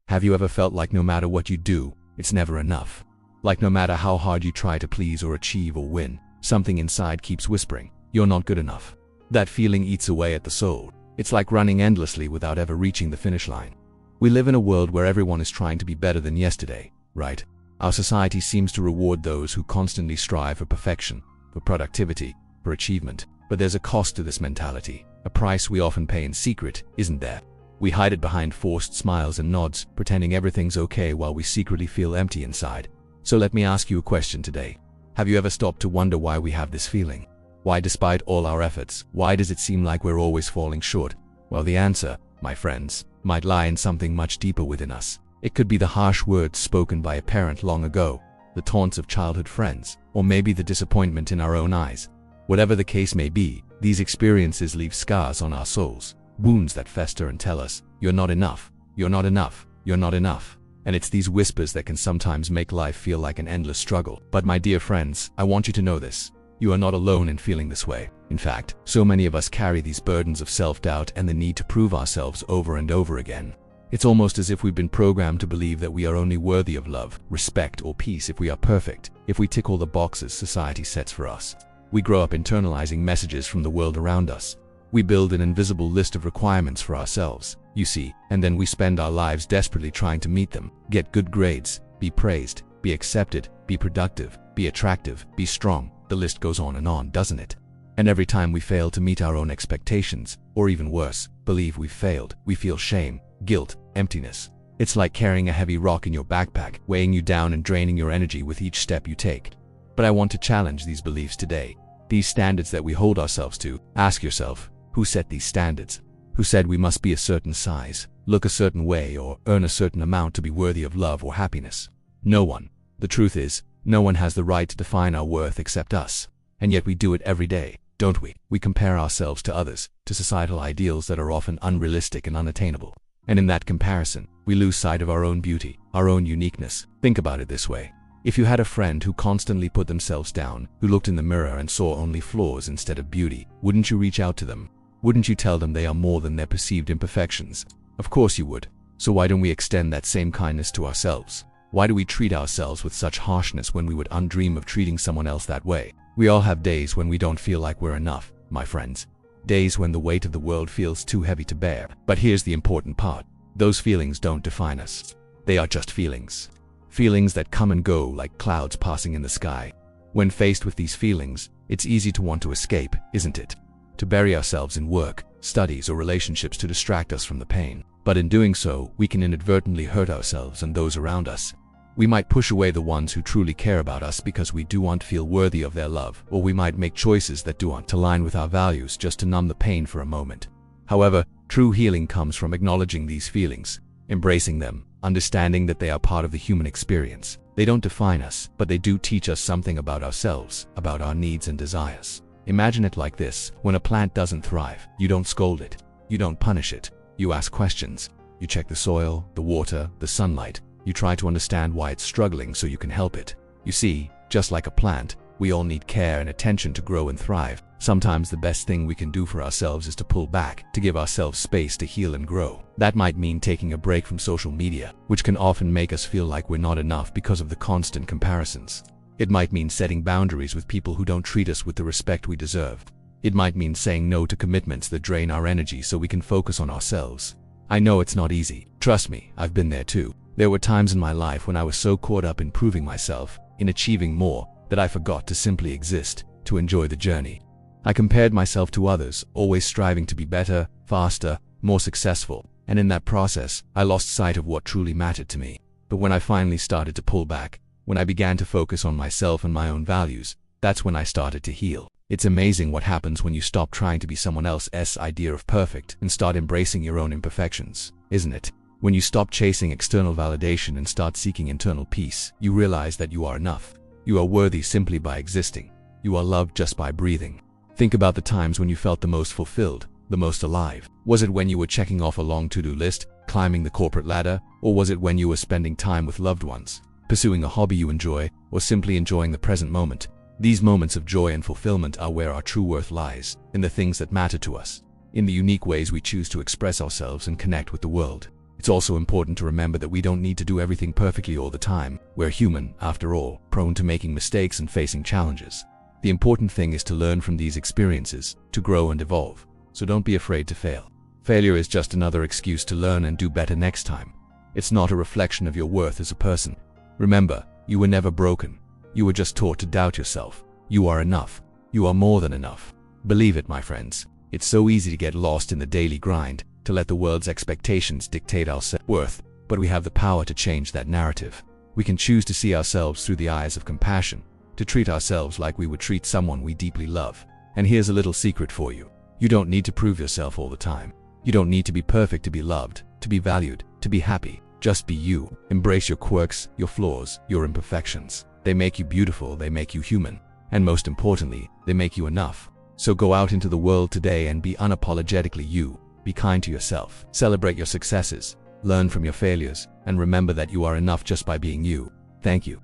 Have you ever felt like no matter what you do, it's never enough? Like no matter how hard you try to please or achieve or win, something inside keeps whispering, you're not good enough. That feeling eats away at the soul. It's like running endlessly without ever reaching the finish line. We live in a world where everyone is trying to be better than yesterday, right? Our society seems to reward those who constantly strive for perfection, for productivity, for achievement. But there's a cost to this mentality, a price we often pay in secret, isn't there? We hide it behind forced smiles and nods, pretending everything's okay while we secretly feel empty inside. So let me ask you a question today. Have you ever stopped to wonder why we have this feeling? Why, despite all our efforts, why does it seem like we're always falling short? Well, the answer, my friends, might lie in something much deeper within us. It could be the harsh words spoken by a parent long ago, the taunts of childhood friends, or maybe the disappointment in our own eyes. Whatever the case may be, these experiences leave scars on our souls, wounds that fester and tell us, you're not enough, you're not enough, you're not enough. And it's these whispers that can sometimes make life feel like an endless struggle. But my dear friends, I want you to know this. You are not alone in feeling this way. In fact, so many of us carry these burdens of self-doubt and the need to prove ourselves over and over again. It's almost as if we've been programmed to believe that we are only worthy of love, respect, or peace if we are perfect, if we tick all the boxes society sets for us. We grow up internalizing messages from the world around us. We build an invisible list of requirements for ourselves, you see, and then we spend our lives desperately trying to meet them. Get good grades, be praised, be accepted, be productive, be attractive, be strong. The list goes on, doesn't it? And every time we fail to meet our own expectations, or even worse, believe we've failed, we feel shame, guilt, emptiness. It's like carrying a heavy rock in your backpack, weighing you down and draining your energy with each step you take. But I want to challenge these beliefs today. These standards that we hold ourselves to. Ask yourself, who set these standards? Who said we must be a certain size, look a certain way, or earn a certain amount to be worthy of love or happiness? No one. The truth is, no one has the right to define our worth except us. And yet we do it every day, don't we? We compare ourselves to others, to societal ideals that are often unrealistic and unattainable. And in that comparison, we lose sight of our own beauty, our own uniqueness. Think about it this way. If you had a friend who constantly put themselves down, who looked in the mirror and saw only flaws instead of beauty, wouldn't you reach out to them? Wouldn't you tell them they are more than their perceived imperfections? Of course you would. So why don't we extend that same kindness to ourselves? Why do we treat ourselves with such harshness when we would undream of treating someone else that way? We all have days when we don't feel like we're enough, my friends. Days when the weight of the world feels too heavy to bear. But here's the important part. Those feelings don't define us. They are just feelings. Feelings that come and go like clouds passing in the sky. When faced with these feelings, it's easy to want to escape, isn't it? To bury ourselves in work, studies, or relationships to distract us from the pain. But in doing so, we can inadvertently hurt ourselves and those around us. We might push away the ones who truly care about us because we don't feel worthy of their love, or we might make choices that don't align with our values just to numb the pain for a moment. However, true healing comes from acknowledging these feelings, embracing them, understanding that they are part of the human experience. They don't define us, but they do teach us something about ourselves, about our needs and desires. Imagine it like this. When a plant doesn't thrive, you don't scold it. You don't punish it. You ask questions. You check the soil, the water, the sunlight. You try to understand why it's struggling so you can help it. You see, just like a plant, we all need care and attention to grow and thrive. Sometimes the best thing we can do for ourselves is to pull back, to give ourselves space to heal and grow. That might mean taking a break from social media, which can often make us feel like we're not enough because of the constant comparisons. It might mean setting boundaries with people who don't treat us with the respect we deserve. It might mean saying no to commitments that drain our energy so we can focus on ourselves. I know it's not easy. Trust me, I've been there too. There were times in my life when I was so caught up in proving myself, in achieving more, that I forgot to simply exist, to enjoy the journey. I compared myself to others, always striving to be better, faster, more successful, and in that process, I lost sight of what truly mattered to me. But when I finally started to pull back, when I began to focus on myself and my own values, that's when I started to heal. It's amazing what happens when you stop trying to be someone else's idea of perfect and start embracing your own imperfections, isn't it? When you stop chasing external validation and start seeking internal peace, you realize that you are enough. You are worthy simply by existing. You are loved just by breathing. Think about the times when you felt the most fulfilled, the most alive. Was it when you were checking off a long to-do list, climbing the corporate ladder, or was it when you were spending time with loved ones, pursuing a hobby you enjoy, or simply enjoying the present moment? These moments of joy and fulfillment are where our true worth lies, in the things that matter to us, in the unique ways we choose to express ourselves and connect with the world. It's also important to remember that we don't need to do everything perfectly all the time. We're human, after all, prone to making mistakes and facing challenges. The important thing is to learn from these experiences, to grow and evolve. So don't be afraid to fail. Failure is just another excuse to learn and do better next time. It's not a reflection of your worth as a person. Remember, you were never broken. You were just taught to doubt yourself. You are enough. You are more than enough. Believe it, my friends. It's so easy to get lost in the daily grind, to let the world's expectations dictate our self-worth, but we have the power to change that narrative. We can choose to see ourselves through the eyes of compassion, to treat ourselves like we would treat someone we deeply love. And here's a little secret for you. You don't need to prove yourself all the time. You don't need to be perfect to be loved, to be valued, to be happy. Just be you. Embrace your quirks, your flaws, your imperfections. They make you beautiful, they make you human. And most importantly, they make you enough. So go out into the world today and be unapologetically you. Be kind to yourself. Celebrate your successes. Learn from your failures. And remember that you are enough just by being you. Thank you.